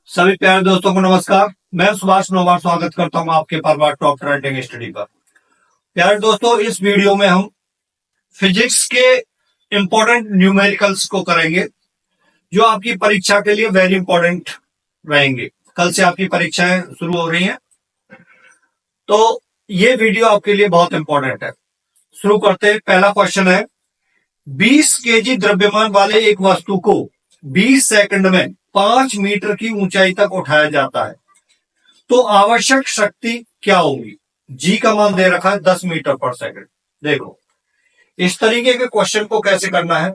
सभी प्यारे दोस्तों को नमस्कार। मैं सुभाष नोवार स्वागत करता हूं आपके परवार टॉप ट्रेंडिंग स्टडी पर। प्यारे दोस्तों, इस वीडियो में हम फिजिक्स के इंपॉर्टेंट न्यूमेरिकल्स को करेंगे जो आपकी परीक्षा के लिए वेरी इंपॉर्टेंट रहेंगे। कल से आपकी परीक्षाएं शुरू हो रही हैं, तो ये वीडियो आपके लिए बहुत इंपॉर्टेंट है। शुरू करते हैं। पहला क्वेश्चन है, 20 केजी द्रव्यमान वाले एक वस्तु को 20 सेकंड में 5 मीटर की ऊंचाई तक उठाया जाता है, तो आवश्यक शक्ति क्या होगी? जी का मान दे रखा है 10 मीटर पर सेकंड। देखो, इस तरीके के क्वेश्चन को कैसे करना है।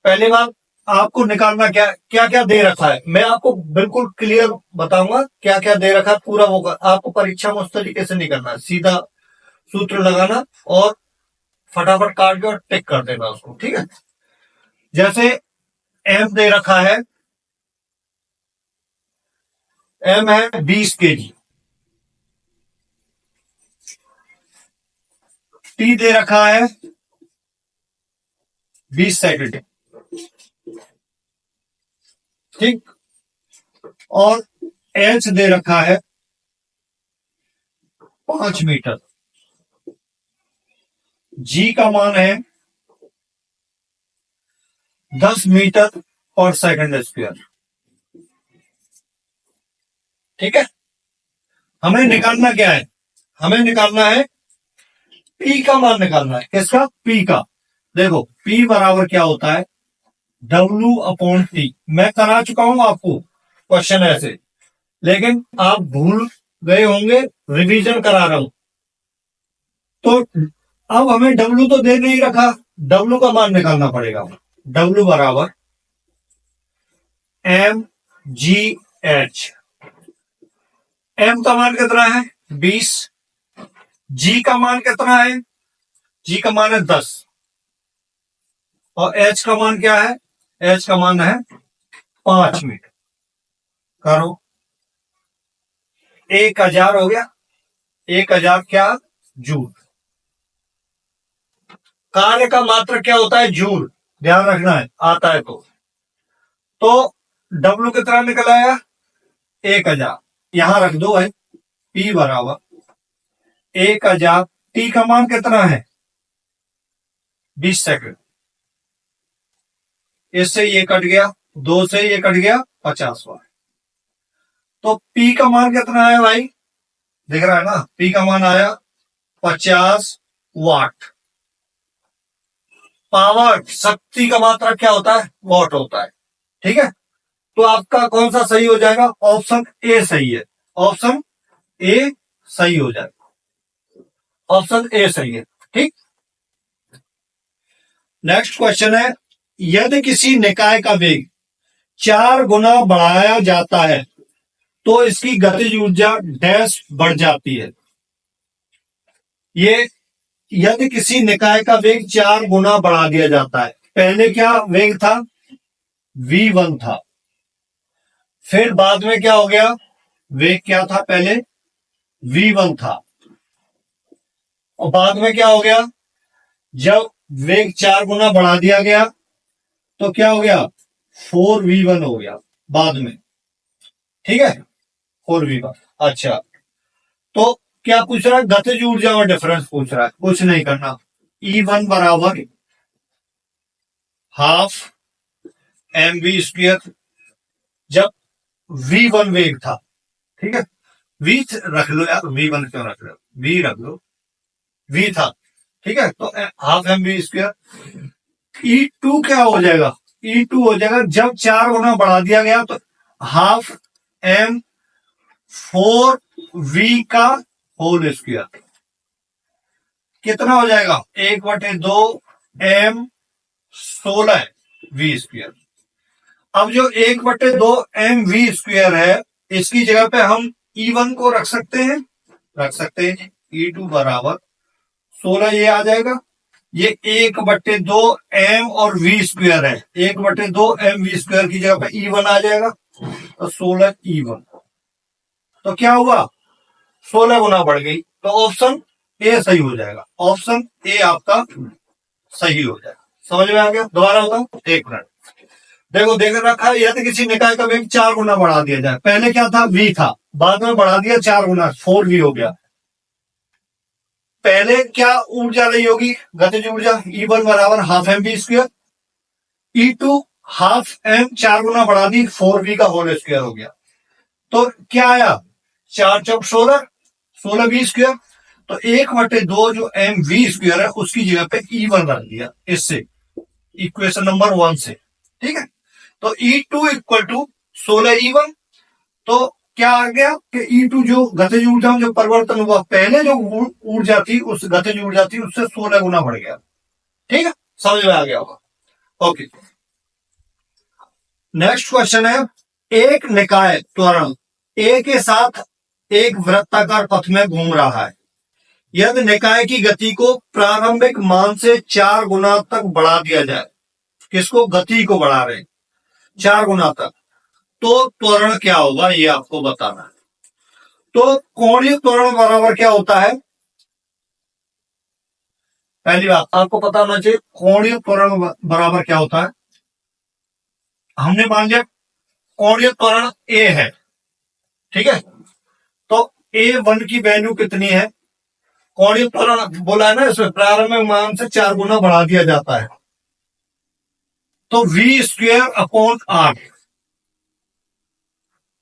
पहली बात, आपको निकालना क्या क्या क्या दे रखा है, मैं आपको बिल्कुल क्लियर बताऊंगा क्या क्या दे रखा है। पूरा वो आपको परीक्षा में उस तरीके से नहीं करना है, सीधा सूत्र लगाना और फटाफट काट के और टिक कर देना उसको, ठीक है। जैसे एम दे रखा है, एम है 20 केजी, टी दे रखा है 20 सेकंड, ठीक। और एच दे रखा है 5 मीटर, जी का मान है 10 मीटर पर सेकंड स्क्वायर, ठीक है। हमें निकालना क्या है, हमें निकालना है पी का मान निकालना है। किसका? पी का। देखो, पी बराबर क्या होता है, डब्ल्यू अपॉन टी। मैं करा चुका हूं आपको क्वेश्चन ऐसे, लेकिन आप भूल गए होंगे, रिवीजन करा रहा हूं। तो अब हमें डब्ल्यू तो दे नहीं रखा, डब्ल्यू का मान निकालना पड़ेगा। डब्ल्यू बराबर एम जी एच। एम का मान कितना है? 20। जी का मान कितना है? जी का मान है 10। और एच का मान क्या है? एच का मान है 5 मीटर। करो, 1000 हो गया। 1000 क्या? जूल। कार्य का मात्रक क्या होता है? जूल। ध्यान रखना है, आता है तो डब्ल्यू कितना निकल आया? 1000। यहां रख दो भाई, पी बराबर 1000। टी का मान कितना है? 20 सेकंड। इससे ये कट गया, 2 से ये कट गया, 50 वाट। तो पी का मान कितना है भाई? दिख रहा है ना, पी का मान आया 50 वाट। पावर, शक्ति का मात्रा क्या होता है? वॉट होता है, ठीक है। तो आपका कौन सा सही हो जाएगा? ऑप्शन ए सही है। ऑप्शन ए सही हो जाएगा, ऑप्शन ए सही है, ठीक। नेक्स्ट क्वेश्चन है, यदि किसी निकाय का वेग 4 गुना बढ़ाया जाता है तो इसकी गतिज ऊर्जा डैश बढ़ जाती है। ये यदि किसी निकाय का वेग 4 गुना बढ़ा दिया जाता है, पहले क्या वेग था? v1 था। फिर बाद में क्या हो गया? वेग क्या था? पहले v1 था, और बाद में क्या हो गया? जब वेग 4 गुना बढ़ा दिया गया तो क्या हो गया? 4v1 हो गया बाद में, ठीक है। 4v1। अच्छा, तो क्या पूछ रहा है? गतिज ऊर्जा और डिफरेंस पूछ रहा है। कुछ नहीं करना, E1 बराबर हाफ mv²। जब v1 वेग था, ठीक है, v रख लो यार, v1 क्यों रख लो, v रख लो, v था, ठीक है। तो हाफ mv²। E2 क्या हो जाएगा? E2 हो जाएगा, जब 4 गुना बढ़ा दिया गया तो हाफ m4v का होल स्क्वायर। कितना हो जाएगा? 1/2 m16v²। अब जो 1/2 mv² है, इसकी जगह पे हम E1 को रख सकते हैं, रख सकते हैं। E2 बराबर 16 ये आ जाएगा। ये 1/2 m और v² है, 1/2 mv² की जगह पे E1 आ जाएगा, तो 16 E1। तो क्या हुआ? 16 गुना बढ़ गई, तो ऑप्शन ए सही हो जाएगा। ऑप्शन ए आपका सही हो जाएगा। समझ में आ गया? दोबारा बताऊं, एक मिनट। देखो देख रखा है, यदि किसी निकाय का वेग 4 गुना बढ़ा दिया जाए, पहले क्या था, v था, बाद में बढ़ा दिया 4 गुना, 4v हो गया। पहले क्या ऊर्जा रही होगी, गतिज ऊर्जा, E1 बराबर half M V square, E2 half M 4 गुना बढ़ा दी, 4v का होल स्क्वायर हो गया। तो क्या आया, 4 चौक 16, 16v स्क्वायर। तो 1/2 जो एम वी स्क्वायर है उसकी जगह पे E1 रख दिया, इससे इक्वेशन नंबर 1 से, ठीक है। तो E2 इक्वल टू 16E1। तो क्या आ गया कि E2 जो गतिज ऊर्जा में जो परिवर्तन हुआ, पहले जो ऊर्जा थी उस गतिज ऊर्जा थी उससे 16 गुना बढ़ गया, ठीक है, समझ में आ गया होगा। ओके, नेक्स्ट क्वेश्चन है, एक निकाय त्वरण ए के साथ एक वृत्ताकार पथ में घूम रहा है। यदि निकाय की गति को प्रारंभिक मान से 4 गुना तक बढ़ा दिया जाए, किसको, गति को बढ़ा रहे 4 गुना तक, तो त्वरण क्या होगा, ये आपको बताना है। तो कोणीय त्वरण बराबर क्या होता है, पहली बात आपको पता होना चाहिए, कोणीय त्वरण बराबर क्या होता है। हमने मान लिया कोणीय त्वरण ए है, ठीक है, तो A1 की वैल्यू कितनी है, कोणीय त्वरण बोला है ना, इसमें प्रारंभिक मान से 4 गुना बढ़ा दिया जाता है, तो v square upon R,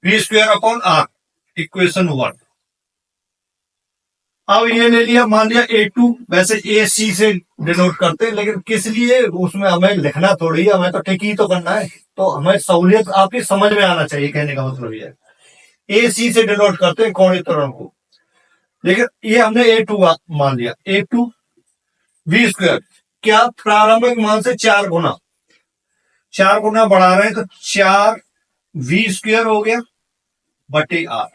v square upon R, equation 1। अब ये ले लिया, मान लिया A2, वैसे AC से डिनोट करते हैं, लेकिन किस लिए, उसमें हमें लिखना थोड़ी है, हमें तो ठीक ही तो करना है, तो हमें सहूलियत आपकी समझ में आना चाहिए, कहने का मतलब ये है। AC से डिनोट करते हैं कोणीय त्वरण को, लेकिन ये हमने A2 मान लिया, A2 v स्क्वायर, क्या प्रारंभिक मान से 4 गुना, 4 गुना बढ़ा रहे हैं, तो 4v स्क्वायर हो गया बटे आर,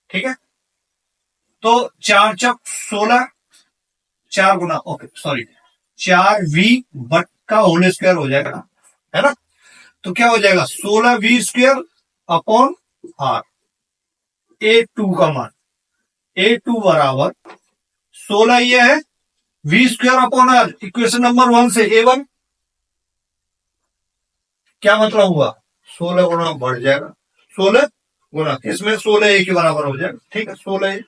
ठीक है। तो 4 चौक 16, 4 गुना, ओके सॉरी, 4v बट का होल स्क्वायर हो जाएगा, है ना। तो क्या हो जाएगा, 16v square upon are, A2 का मान, A2 बराबर 16 ये है, v square upon R, equation number 1 से A1, क्या मतलब हुआ, 16 गुना बढ़ जाएगा, 16 गुना, इसमें 16 ए के बराबर हो जाएगा, ठीक है, 16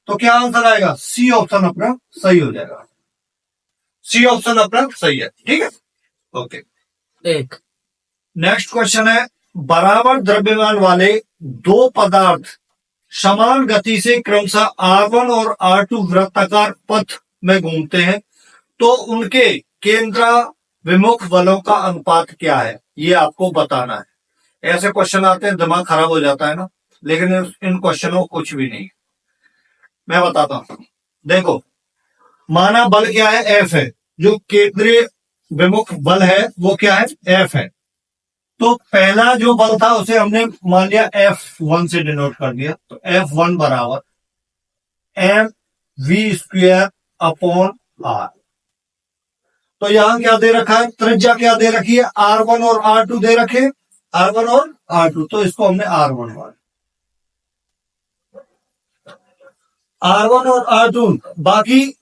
तो क्या आंसर आएगा, सी ऑप्शन अपना सही हो जाएगा, सी ऑप्शन अपना सही है, ठीक है। ओके, एक नेक्स्ट क्वेश्चन है, बराबर द्रव्यमान वाले दो पदार्थ समान गति से क्रमशः R1 और R2 वृत्ताकार पथ में घूमते हैं, तो उनके केंद्र विमुख बलों का अनुपात क्या है, ये आपको बताना है। ऐसे क्वेश्चन आते हैं, दिमाग खराब हो जाता है ना, लेकिन इन क्वेश्चनों को कुछ भी नहीं, मैं बताता हूं। देखो, माना बल क्या है, F है, जो केंद्रीय विमुख बल है वो क्या है, F है। तो पहला जो बल था उसे हमने मान लिया F1 से डिनोट कर दिया, तो F1 बराबर mv स्क्वायर अपॉन आर। तो यहां क्या दे रखा है, त्रिज्या क्या दे रखी है, R1 और R2 दे रखे, R1 और R2, तो इसको हमने R1 मान, R1 और R2, बाकी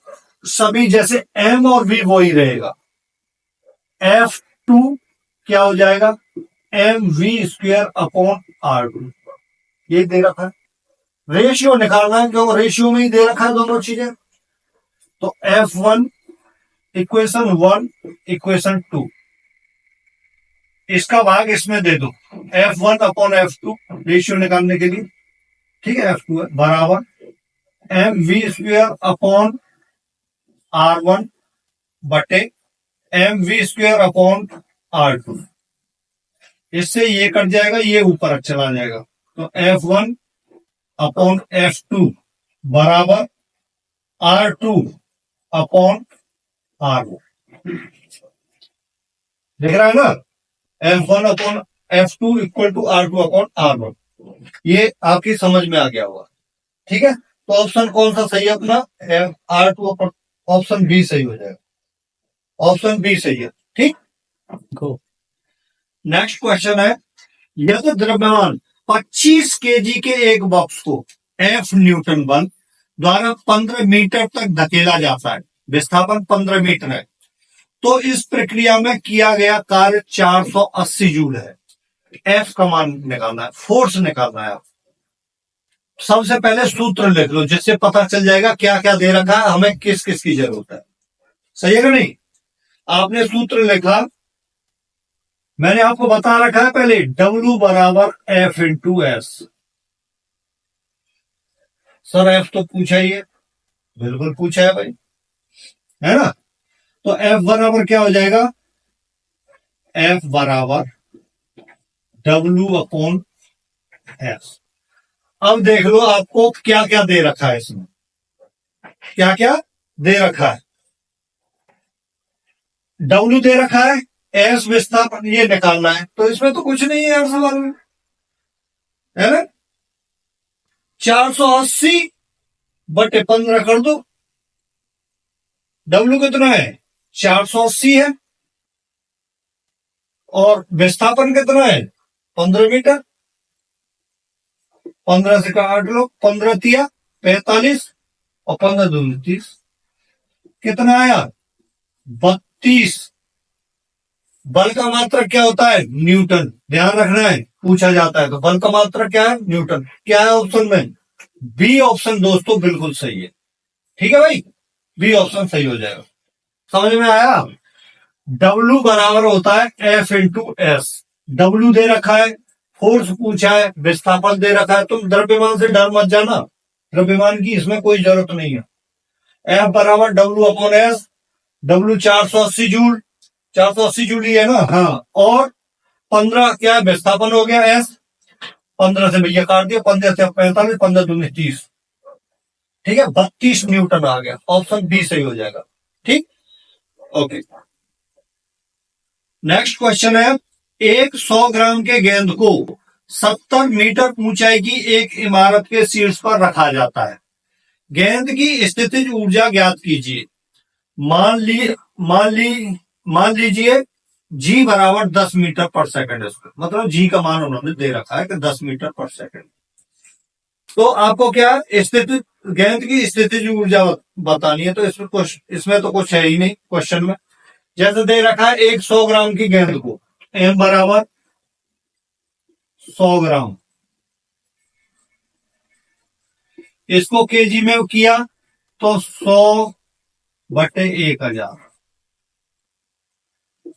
सभी जैसे M और V वही रहेगा। F2 क्या हो जाएगा, mv स्क्वायर अपॉन R2, ये दे रखा है। रेशियो निकालना है, क्यों, रेशियो में ही दे रखा है दोनों चीजें। तो F1 इक्वेशन 1 इक्वेशन 2, इसका भाग इसमें दे दो, F1 अपॉन F2 रेशियो निकालने के लिए, ठीक है, F2 है बराबर mv स्क्वायर अपॉन R1 बटे mv स्क्वायर अपॉन R2, इससे ये कट जाएगा, ये ऊपर चला जाएगा, तो F1 अपॉन F2 बराबर R2 अपॉन R1, देख रहा है ना, F1 upon F2 equal to R2 upon R1, ये आपकी समझ में आ गया होगा, ठीक है। तो ऑप्शन कौन सा सही है अपना, R2 अपॉन, ऑप्शन बी सही हो जाएगा, ऑप्शन बी सही है, ठीक। नेक्स्ट क्वेश्चन है, यदि द्रव्यमान 25 केजी के एक बॉक्स को F न्यूटन बल द्वारा 15 मीटर तक धकेला जाता है, विस्थापन 15 मीटर है, तो इस प्रक्रिया में किया गया कार्य 480 जूल है। एफ का मान निकालना है, फोर्स निकालना है। सबसे पहले सूत्र लिख लो, जिससे पता चल जाएगा क्या क्या दे रखा है, हमें किस किस की जरूरत है। सही है कि नहीं? आपने सूत्र लिखा, मैंने आपको बता रखा है पहले, W बराबर F into S. Sir F तो पूछा ही है, बिल्कुल पूछा है भाई, है ना? तो F बराबर क्या हो जाएगा? F बराबर W अपॉन एस। अब देख लो आपको क्या क्या दे रखा है, इसमें क्या क्या दे रखा है। W दे रखा है, एस विस्थापन ये निकालना है, तो इसमें तो कुछ नहीं है यार सवाल में, है ना? 480 बटे 15 कर दो। W कितना है? 480 है, और विस्थापन कितना है? 15 मीटर। 15 से काट लो, 15 तिया 45 और 15 दूनी 30। कितना आया? 32। बल का मात्रक क्या होता है? न्यूटन। ध्यान रखना है, पूछा जाता है तो बल का मात्रक क्या है? न्यूटन। क्या है ऑप्शन में? बी ऑप्शन दोस्तों बिल्कुल सही है। ठीक है भाई, बी ऑप्शन सही हो जाएगा। समझ में आया? डब्ल्यू बराबर होता है एफ इंटू एस। डब्ल्यू दे रखा है, फोर्स पूछा है, विस्थापन दे रखा है। तुम द्रव्यमान से डर मत जाना, द्रव्यमान की इसमें कोई जरूरत नहीं है। एफ बराबर W upon S. W 480 joule, 480 joule ही है ना? हाँ। और 15 क्या है? विस्थापन हो गया एस। 15 से भैया काट दिया, 15 से 45, 15 दूनी 30। ठीक है, 32 न्यूटन आ गया। ऑप्शन बी सही हो जाएगा। ठीक, ओके। नेक्स्ट क्वेश्चन है, एक 100 ग्राम के गेंद को 70 मीटर ऊंचाई की एक इमारत के शीर्ष पर रखा जाता है। गेंद की स्थितिज ऊर्जा ज्ञात कीजिए। मान लीजिए जी बराबर 10 मीटर पर सेकंड स्क्वायर, मतलब जी का मान उन्होंने दे रखा है कि 10 मीटर पर सेकंड। तो आपको क्या स्थिति, गेंद की स्थितिज ऊर्जा बतानी है, तो इसमें तो कुछ है ही नहीं क्वेश्चन में। जैसे दे रखा है एक 100 ग्राम की गेंद को, एम बराबर 100 ग्राम, इसको केजी में किया तो 100 बटे 1000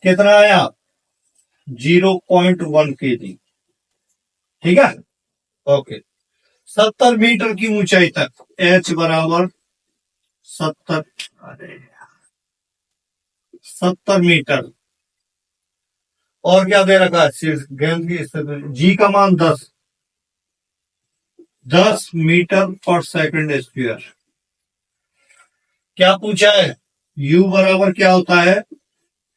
कितना आया? 0.1 केजी। ठीक है, ओके। 70 मीटर की ऊंचाई तक एच बराबर 70, 70 मीटर। और क्या दे रखा है? गेंद की स्थिति, जी का मान 10 मीटर पर सेकंड स्क्वायर। क्या पूछा है? U बराबर क्या होता है?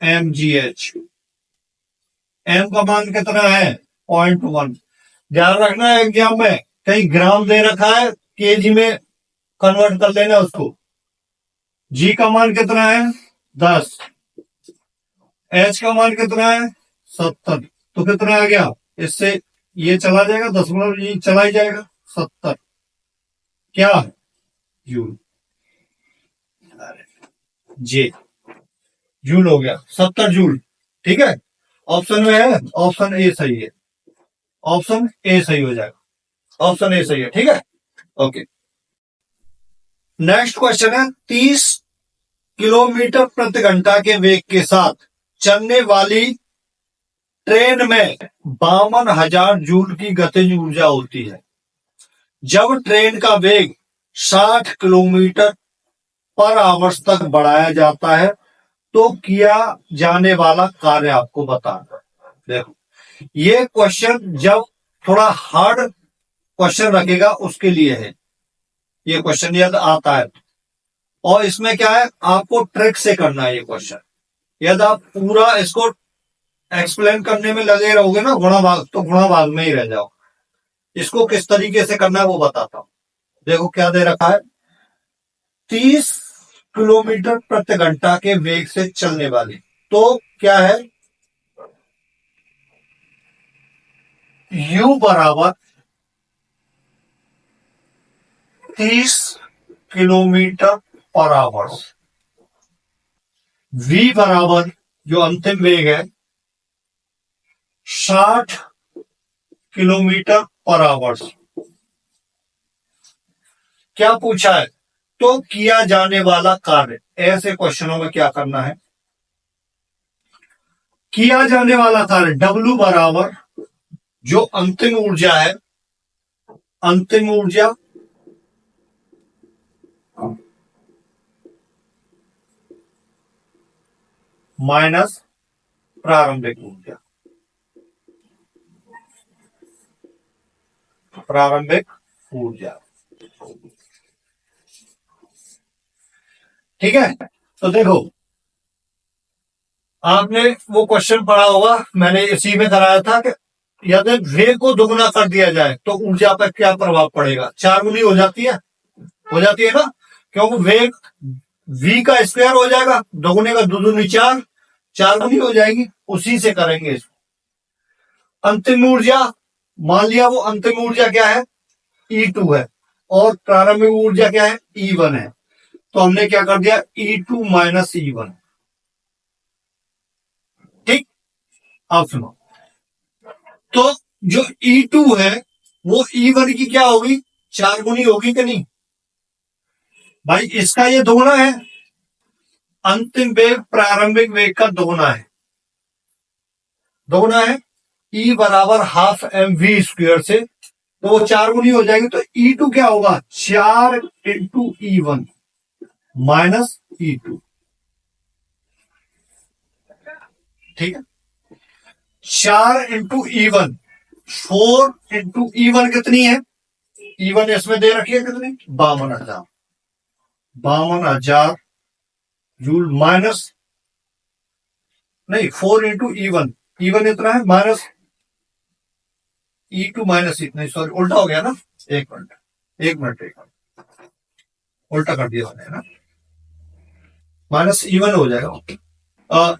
mgh। m का मान कितना है? 0.1। ध्यान रखना है एग्जाम में कहीं ग्राम दे रखा है, केजी में कन्वर्ट कर लेना उसको। g का मान कितना है? 10। h का मान कितना है? 70। तो कितना आ गया? इससे ये चला जाएगा, 10 ये चला ही जाएगा। 70 क्या? जूल। जे जूल हो गया, 70 जूल। ठीक है, ऑप्शन में है, ऑप्शन ए सही है। ऑप्शन ए सही हो जाएगा, ऑप्शन ए सही है। ठीक है, ओके। नेक्स्ट क्वेश्चन है, 30 किलोमीटर प्रति घंटा के वेग के साथ चलने वाली ट्रेन में 52,000 जूल की गतिज ऊर्जा होती है। जब ट्रेन का वेग 60 किलोमीटर पर आवर्स तक बढ़ाया जाता है तो किया जाने वाला कार्य आपको बताना है। देखो, ये क्वेश्चन जब थोड़ा हार्ड क्वेश्चन रखेगा उसके लिए है ये क्वेश्चन, यदि आता है। और इसमें क्या है, आपको ट्रिक से करना है ये क्वेश्चन। यदि आप पूरा इसको एक्सप्लेन करने में लगे रहोगे ना गुणा भाग, तो गुणा भाग में ही रह जाओ। इसको किस तरीके से करना है वो बताता हूं। देखो क्या दे रखा है, 30 किलोमीटर प्रति घंटा के वेग से चलने वाली, तो क्या है? U बराबर 30 किलोमीटर पर आवर्स। v बराबर जो अंतिम वेग है 60 किलोमीटर पर आवर। क्या पूछा है? तो किया जाने वाला कार्य। ऐसे क्वेश्चनों में क्या करना है? किया जाने वाला कार्य W बराबर जो अंतिम ऊर्जा है, अंतिम ऊर्जा माइनस प्रारंभिक ऊर्जा। प्रारंभिक ऊर्जा, ठीक है। तो देखो, आपने वो क्वेश्चन पढ़ा होगा, मैंने इसी में कराया था कि यदि वेग को दुगुना कर दिया जाए तो ऊर्जा पर क्या प्रभाव पड़ेगा? 4 गुनी हो जाती है, हो जाती है ना, क्योंकि वेग v का स्क्वायर हो जाएगा, दोगुने का दो दूनी 4, 4 गुनी हो जाएगी। उसी से करेंगे इसको। अंतिम ऊर्जा, मान लिया वो अंतिम ऊर्जा क्या है? E2 है, और प्रारंभिक ऊर्जा क्या है? E1 है। तो हमने क्या कर दिया? E2 minus E1। ठीक, आप सुनो। तो जो E2 है वो E1 की क्या होगी? 4 गुनी होगी कि नहीं भाई? इसका ये दोगुना है, अंतिम वेग प्रारंभिक वेग का दोगुना है, दोगुना है। E बराबर हाफ mv स्क्वायर से, तो वो 4 गुनी हो जाएगी। तो E2 क्या होगा? 4 इंटू E1 माइनस E2। ठीक है, 4 इंटू E1, 4 इंटू E1 कितनी है? E1 इसमें दे रखी है कितनी? 52,000, 52,000 जूल माइनस, नहीं 4 इंटू E1, E1 इतना है माइनस E2 माइनस इतना, सॉरी उल्टा हो गया ना, एक मिनट एक मिनट एक मिनट, उल्टा कर दिया मैंने ना, माइनस E1 हो जाएगा।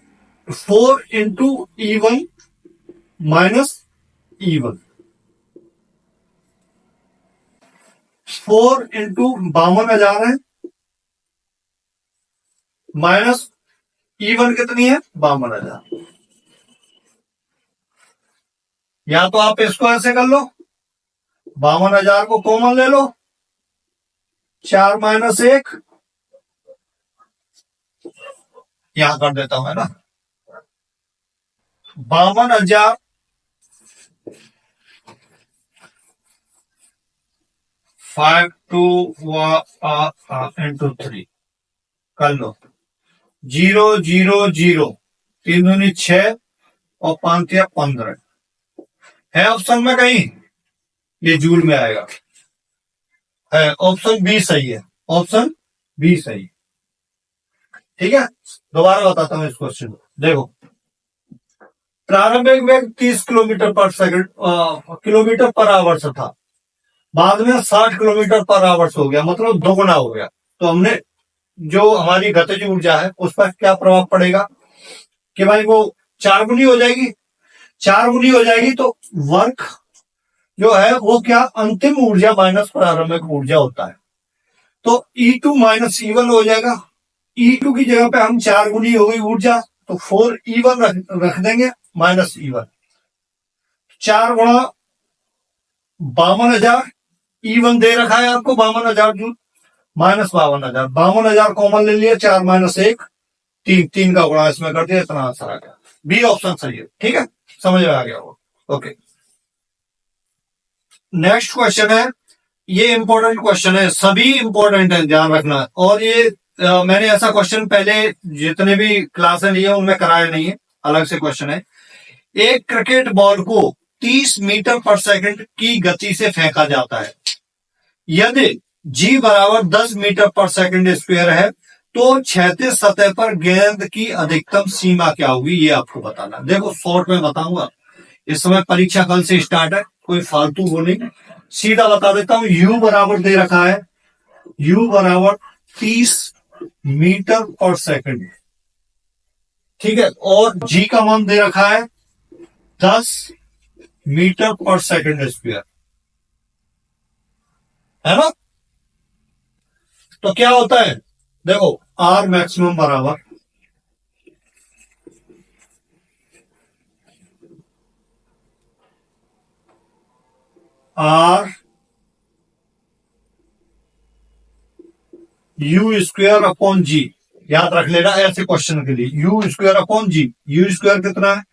4 into E1 minus E1, 4 into 52,000 है माइनस E1 कितनी है? 52,000। या तो आप इसको ऐसे कर लो, 52,000 को कॉमन ले लो, 4 माइनस 1 यहां कर देता हूं, है ना। 52,000 5 2 इंटू 3 कर लो, 0 0 0, 3 दूनी 6 और 5 या 15 है ऑप्शन में कहीं? ये जूल में आएगा, है ऑप्शन बी सही है, ऑप्शन बी सही। ठीक है, दोबारा बताता हूं इस क्वेश्चन को। देखो, प्रारंभिक वेग 30 किलोमीटर पर सेकंड किलोमीटर पर आवर से था, बाद में 60 किलोमीटर पर आवर हो गया, मतलब दोगुना हो गया। तो हमने जो हमारी गतिज ऊर्जा है उस पर क्या प्रभाव पड़ेगा कि भाई वो 4 गुनी हो जाएगी, 4 गुनी हो जाएगी। तो वर्क जो है वो क्या? अंतिम ऊर्जा माइनस प्रारंभिक ऊर्जा होता है। तो E2 माइनस E1 हो जाएगा। E2 की जगह पे हम 4 गुनी हो गई ऊर्जा, तो 4E1 रख देंगे माइनस E1, 4 गुणा 52,000, E1 दे रखा है आपको 52,000 जूल, माइनस 52,000, 52,000 कॉमन ले लिया, 4 माइनस 1 3, 3 का गुणा इसमें कर दिया, इतना आंसर आ गया। बी ऑप्शन सही है। ठीक है, समझ में आ गया वो। ओके, नेक्स्ट क्वेश्चन है, ये इंपॉर्टेंट क्वेश्चन है, सभी इंपॉर्टेंट है, ध्यान रखना। और ये मैंने ऐसा क्वेश्चन पहले जितने भी क्लासें ली है उनमें कराया नहीं है, अलग से क्वेश्चन है। एक क्रिकेट बॉल को 30 मीटर पर सेकंड की गति से फेंका जाता है, यदि जी बराबर 10 मीटर पर सेकंड स्क्वायर है तो क्षैतिज सतह पर गेंद की अधिकतम सीमा क्या होगी, ये आपको बताना। देखो शॉर्ट में बताऊंगा, इस समय परीक्षा कल से स्टार्ट है, कोई फालतू वो नहीं, सीधा बता देता हूं। यू बराबर दे रखा है, यू बराबर 30 मीटर पर सेकंड, ठीक है, और जी का मान दे रखा है 10 मीटर पर सेकंड स्क्वायर, है ना। तो क्या होता है, देखो आर मैक्सिमम बराबर R U square upon G, याद रख लेना ऐसे क्वेश्चन के लिए। U square upon G, U square कितना है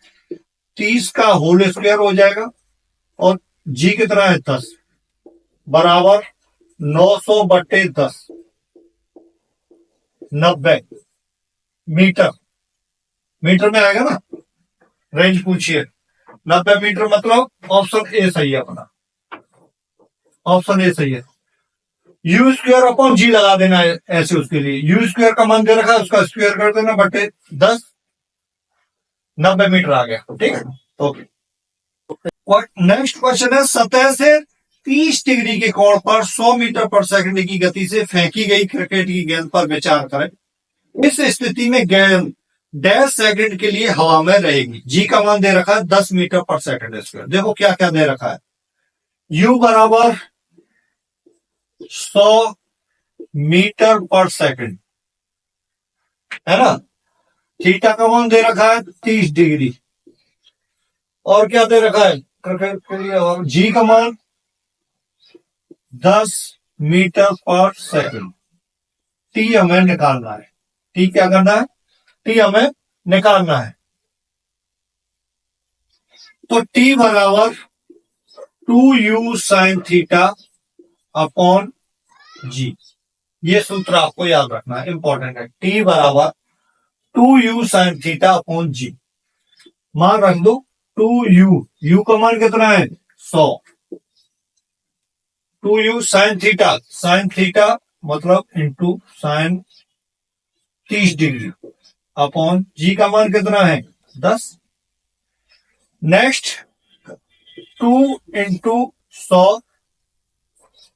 30 का होल स्क्वायर हो जाएगा, और जी कितना है 10, बराबर 900 बट्टे 10, 90 मीटर। मीटर में आएगा ना, रेंज पूछिए 90 मीटर, मतलब ऑप्शन ए सही है अपना, ऑप्शन ए सही है। यू स्क्वायर अपॉन जी लगा देना है ऐसे, उसके लिए यू स्क्वायर का मान दे रखा है, उसका स्क्वायर कर देना बटे 10, 90 मीटर आ गया, ठीक है। ओके, नेक्स्ट क्वेश्चन है, सतह से 30 डिग्री के कोण पर 100 मीटर पर सेकंड की गति से फेंकी गई क्रिकेट की गेंद पर विचार करें। इस स्थिति में गेंद डैश सेकंड के लिए हवा में रहेगी। जी का मान दे रखा है 10 मीटर पर सेकंड स्क्वायर। देखो क्या क्या दे रखा है, यू बराबर 100 मीटर पर सेकंड है ना, थीटा का मान दे रखा है 30 डिग्री, और क्या दे रखा है क्रिकेट के लिए, और जी का मान 10 मीटर पर सेकंड। टी हमें निकालना है, टी क्या करना है, टी हमें निकालना है। तो टी बराबर 2u साइन थीटा अपॉन जी, ये सूत्र आपको याद रखना है, इंपॉर्टेंट है। टी बराबर 2u साइन थीटा अपॉन जी, मान रख दो 2u, u का मान कितना है 100, 2u sine theta, sine theta मतलब इंटू साइन 30 डिग्री अपॉन जी का मान कितना है 10। नेक्स्ट 2 इंटू 100,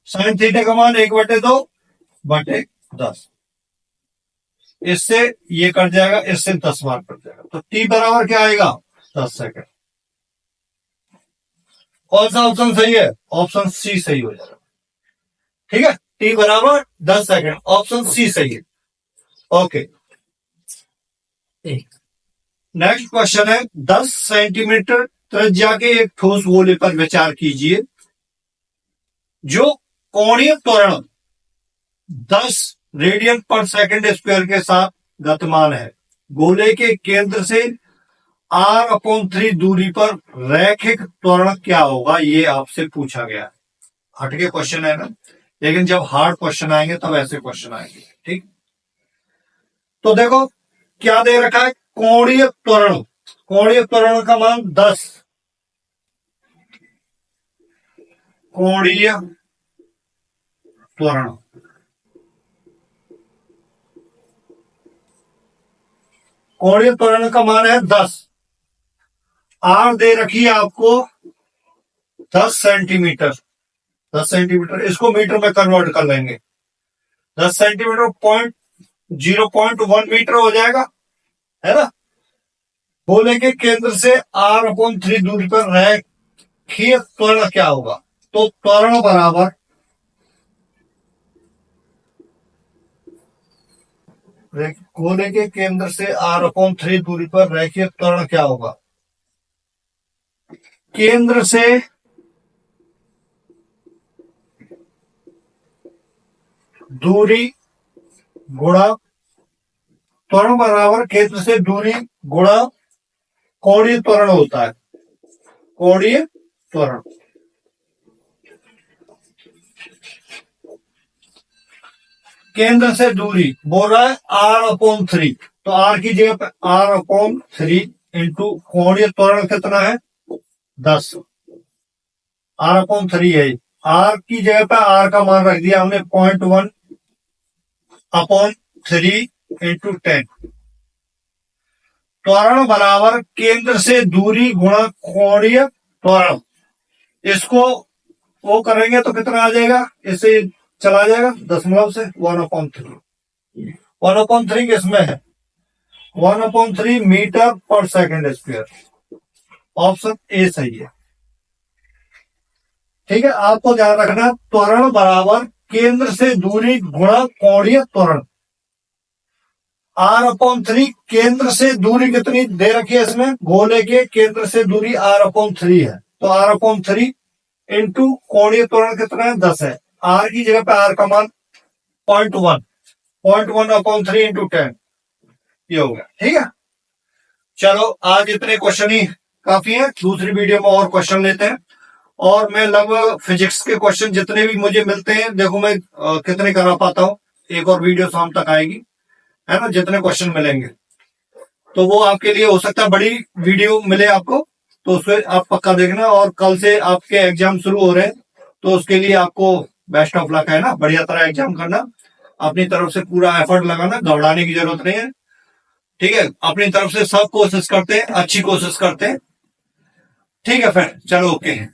साइन थीटा का मान 1/2 बटे 10, इससे ये कट जाएगा, इससे 10 बार कट जाएगा, तो टी बराबर क्या आएगा 10 सेकंड। कौन सा ऑप्शन सही है, ऑप्शन सी सही हो जाएगा, ठीक है। टी बराबर 10 सेकंड, ऑप्शन सी सही है। ओके, नेक्स्ट क्वेश्चन है, 10 सेंटीमीटर त्रिज्या के एक ठोस गोले पर विचार कीजिए जो कोणीय त्वरण 10 रेडियन पर सेकंड स्क्वायर के साथ गतिमान है। गोले के केंद्र से r/3 दूरी पर रैखिक त्वरण क्या होगा, ये आपसे पूछा गया है। हटके क्वेश्चन है ना, लेकिन जब हार्ड क्वेश्चन आएंगे तब ऐसे क्वेश्चन आएंगे, ठीक। तो देखो क्या दे रखा है, कोणीय त्वरण, कोणीय त्वरण का मान 10, कोणीय त्वरण, कोणीय त्वरण का मान है 10, आर दे रखी है आपको 10 सेंटीमीटर, 10 सेंटीमीटर, इसको मीटर में कन्वर्ट कर लेंगे, 10 सेंटीमीटर 0.1 मीटर हो जाएगा, है ना। गोले के केंद्र से r/3 दूरी पर रैखिक त्वरण क्या होगा, तो त्वरण बराबर गोले के केंद्र से r/3 दूरी पर रैखिक त्वरण क्या होगा, केंद्र से दूरी गुणा त्वरण बराबर केंद्र से दूरी गुणा कोणीय त्वरण होता है, कोणीय त्वरण। केंद्र से दूरी बोल रहा है r/3, तो r की जगह पे r/3 इंटू कोणीय त्वरण कितना है 10, r/3 है, r की जगह पे r का मान रख दिया हमने 0.1/3 इंटू 10। त्वरण बराबर केंद्र से दूरी गुणा कोणीय त्वरण, इसको वो करेंगे तो कितना आ जाएगा, इसे चला जाएगा दशमलव से 1/3, 1/3 किसमें है 1/3 मीटर पर सेकंड स्क्वायर, ऑप्शन ए सही है, ठीक है। आपको ध्यान रखना, त्वरण बराबर केंद्र से दूरी गुणा कोणीय त्वरण, r/3 केंद्र से दूरी कितनी दे रखी है इसमें, गोले के केंद्र से दूरी r/3 है, तो r/3 इंटू कोणीय त्वरण कितना है 10 है। आर की जगह पे आर का मान 0.1 इंटू 10 ये हो गया। ठीक है, चलो आज इतने क्वेश्चन ही काफी है, दूसरी वीडियो में और क्वेश्चन लेते हैं। और मैं लगभग फिजिक्स के क्वेश्चन जितने भी मुझे मिलते हैं, देखो मैं कितने करा पाता हूँ, एक और वीडियो शाम तक आएगी, है ना, जितने क्वेश्चन मिलेंगे तो वो आपके लिए हो सकता है बड़ी वीडियो मिले आपको, तो उसमें आप पक्का देखना। और कल से आपके एग्जाम शुरू हो रहे हैं, तो उसके लिए आपको बेस्ट ऑफ लक, है ना, बढ़िया तरह एग्जाम करना, अपनी तरफ से पूरा एफर्ट लगाना, घबराने की जरूरत नहीं है। ठीक है, अपनी तरफ से सब कोशिश करते हैं, अच्छी कोशिश करते हैं। ठीक है, फिर चलो, ओके।